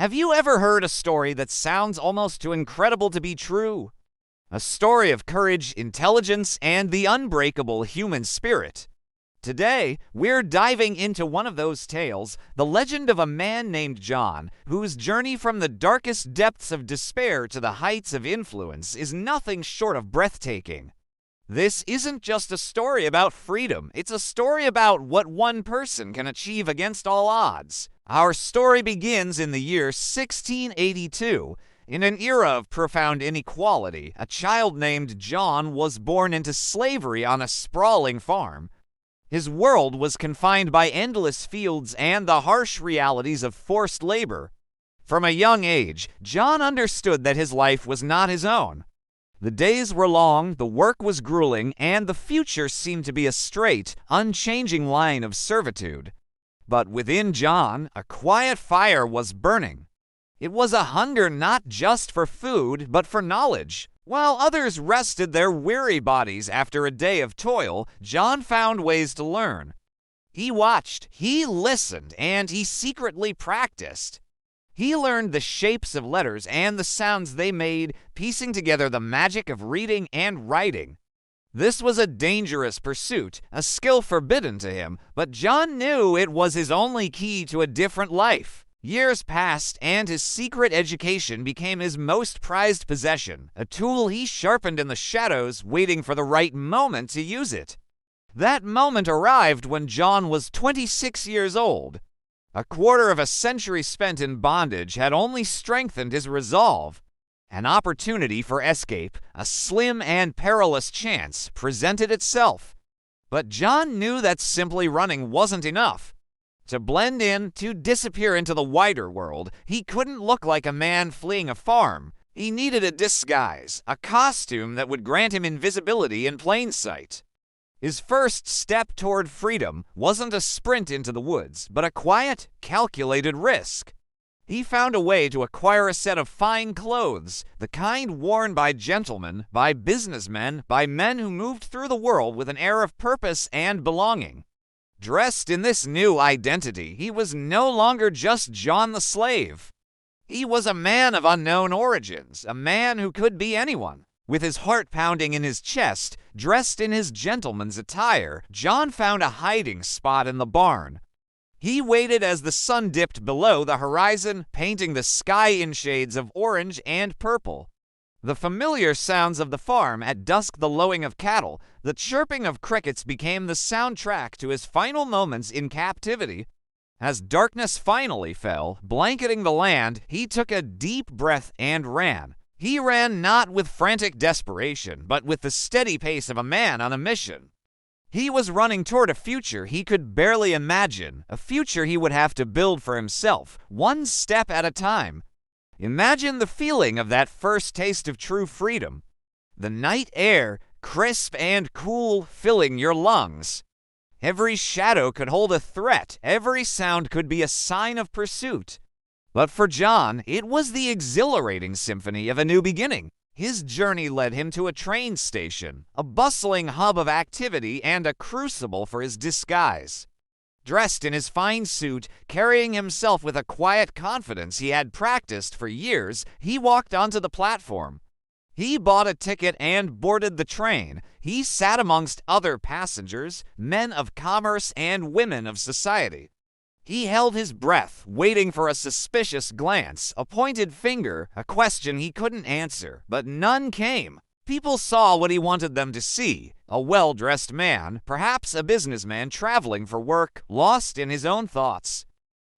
Have you ever heard a story that sounds almost too incredible to be true? A story of courage, intelligence, and the unbreakable human spirit. Today, we're diving into one of those tales, the legend of a man named John, whose journey from the darkest depths of despair to the heights of influence is nothing short of breathtaking. This isn't just a story about freedom, it's a story about what one person can achieve against all odds. Our story begins in the year 1682. In an era of profound inequality, a child named John was born into slavery on a sprawling farm. His world was confined by endless fields and the harsh realities of forced labor. From a young age, John understood that his life was not his own. The days were long, the work was grueling, and the future seemed to be a straight, unchanging line of servitude. But within John, a quiet fire was burning. It was a hunger not just for food, but for knowledge. While others rested their weary bodies after a day of toil, John found ways to learn. He watched, he listened, and he secretly practiced. He learned the shapes of letters and the sounds they made, piecing together the magic of reading and writing. This was a dangerous pursuit, a skill forbidden to him, but John knew it was his only key to a different life. Years passed, and his secret education became his most prized possession, a tool he sharpened in the shadows, waiting for the right moment to use it. That moment arrived when John was 26 years old. A quarter of a century spent in bondage had only strengthened his resolve. An opportunity for escape, a slim and perilous chance, presented itself. But John knew that simply running wasn't enough. To blend in, to disappear into the wider world, he couldn't look like a man fleeing a farm. He needed a disguise, a costume that would grant him invisibility in plain sight. His first step toward freedom wasn't a sprint into the woods, but a quiet, calculated risk. He found a way to acquire a set of fine clothes, the kind worn by gentlemen, by businessmen, by men who moved through the world with an air of purpose and belonging. Dressed in this new identity, he was no longer just John the slave. He was a man of unknown origins, a man who could be anyone. With his heart pounding in his chest, dressed in his gentleman's attire, John found a hiding spot in the barn. He waited as the sun dipped below the horizon, painting the sky in shades of orange and purple. The familiar sounds of the farm, at dusk the lowing of cattle, the chirping of crickets became the soundtrack to his final moments in captivity. As darkness finally fell, blanketing the land, he took a deep breath and ran. He ran not with frantic desperation, but with the steady pace of a man on a mission. He was running toward a future he could barely imagine, a future he would have to build for himself, one step at a time. Imagine the feeling of that first taste of true freedom. The night air, crisp and cool, filling your lungs. Every shadow could hold a threat, every sound could be a sign of pursuit. But for John, it was the exhilarating symphony of a new beginning. His journey led him to a train station, a bustling hub of activity and a crucible for his disguise. Dressed in his fine suit, carrying himself with a quiet confidence he had practiced for years, he walked onto the platform. He bought a ticket and boarded the train. He sat amongst other passengers, men of commerce and women of society. He held his breath, waiting for a suspicious glance, a pointed finger, a question he couldn't answer, but none came. People saw what he wanted them to see, a well-dressed man, perhaps a businessman traveling for work, lost in his own thoughts.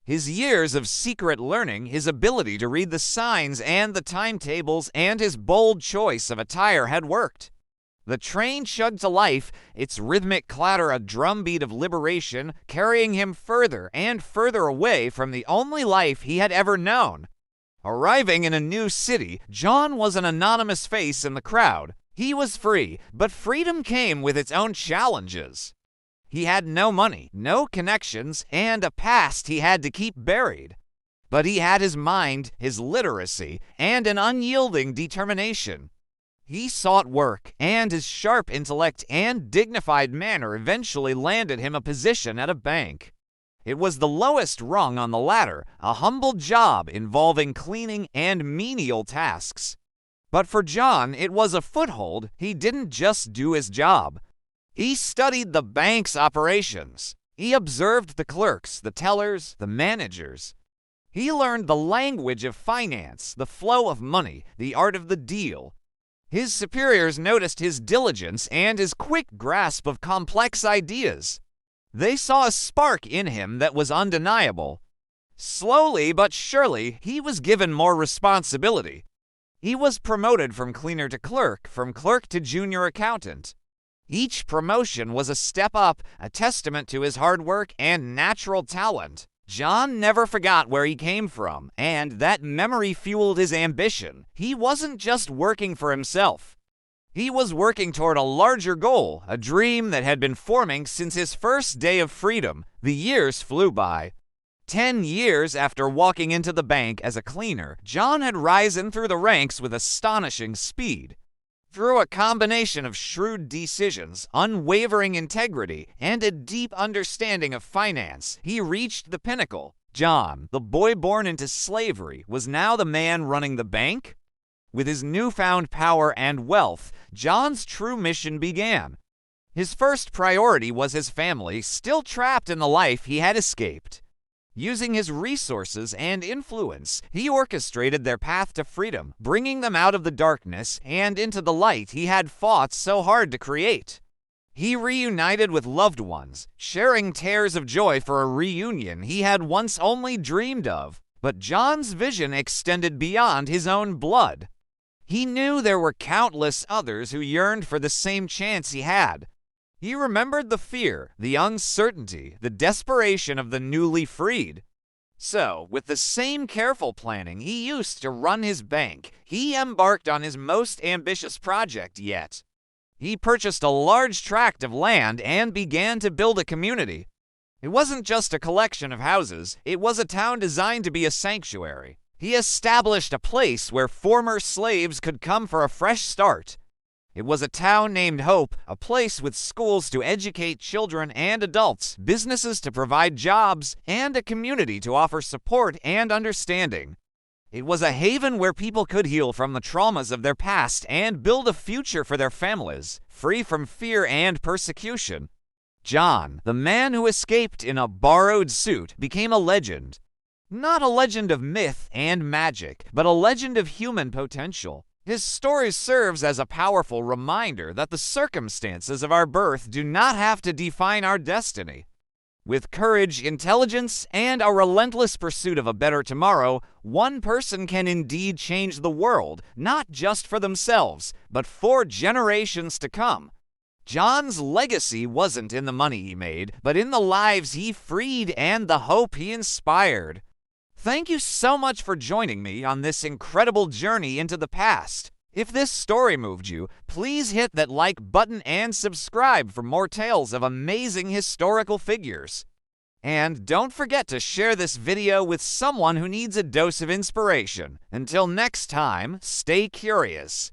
His years of secret learning, his ability to read the signs and the timetables, and his bold choice of attire had worked. The train chugged to life, its rhythmic clatter a drumbeat of liberation, carrying him further and further away from the only life he had ever known. Arriving in a new city, John was an anonymous face in the crowd. He was free, but freedom came with its own challenges. He had no money, no connections, and a past he had to keep buried. But he had his mind, his literacy, and an unyielding determination. He sought work, and his sharp intellect and dignified manner eventually landed him a position at a bank. It was the lowest rung on the ladder, a humble job involving cleaning and menial tasks. But for John, it was a foothold. He didn't just do his job. He studied the bank's operations. He observed the clerks, the tellers, the managers. He learned the language of finance, the flow of money, the art of the deal. His superiors noticed his diligence and his quick grasp of complex ideas. They saw a spark in him that was undeniable. Slowly but surely, he was given more responsibility. He was promoted from cleaner to clerk, from clerk to junior accountant. Each promotion was a step up, a testament to his hard work and natural talent. John never forgot where he came from, and that memory fueled his ambition. He wasn't just working for himself. He was working toward a larger goal, a dream that had been forming since his first day of freedom. The years flew by. 10 years after walking into the bank as a cleaner, John had risen through the ranks with astonishing speed. Through a combination of shrewd decisions, unwavering integrity, and a deep understanding of finance, he reached the pinnacle. John, the boy born into slavery, was now the man running the bank. With his newfound power and wealth, John's true mission began. His first priority was his family, still trapped in the life he had escaped. Using his resources and influence, he orchestrated their path to freedom, bringing them out of the darkness and into the light he had fought so hard to create. He reunited with loved ones, sharing tears of joy for a reunion he had once only dreamed of. But John's vision extended beyond his own blood. He knew there were countless others who yearned for the same chance he had. He remembered the fear, the uncertainty, the desperation of the newly freed. So, with the same careful planning he used to run his bank, he embarked on his most ambitious project yet. He purchased a large tract of land and began to build a community. It wasn't just a collection of houses, it was a town designed to be a sanctuary. He established a place where former slaves could come for a fresh start. It was a town named Hope, a place with schools to educate children and adults, businesses to provide jobs, and a community to offer support and understanding. It was a haven where people could heal from the traumas of their past and build a future for their families, free from fear and persecution. John, the man who escaped in a borrowed suit, became a legend. Not a legend of myth and magic, but a legend of human potential. His story serves as a powerful reminder that the circumstances of our birth do not have to define our destiny. With courage, intelligence, and a relentless pursuit of a better tomorrow, one person can indeed change the world, not just for themselves, but for generations to come. John's legacy wasn't in the money he made, but in the lives he freed and the hope he inspired. Thank you so much for joining me on this incredible journey into the past. If this story moved you, please hit that like button and subscribe for more tales of amazing historical figures. And don't forget to share this video with someone who needs a dose of inspiration. Until next time, stay curious.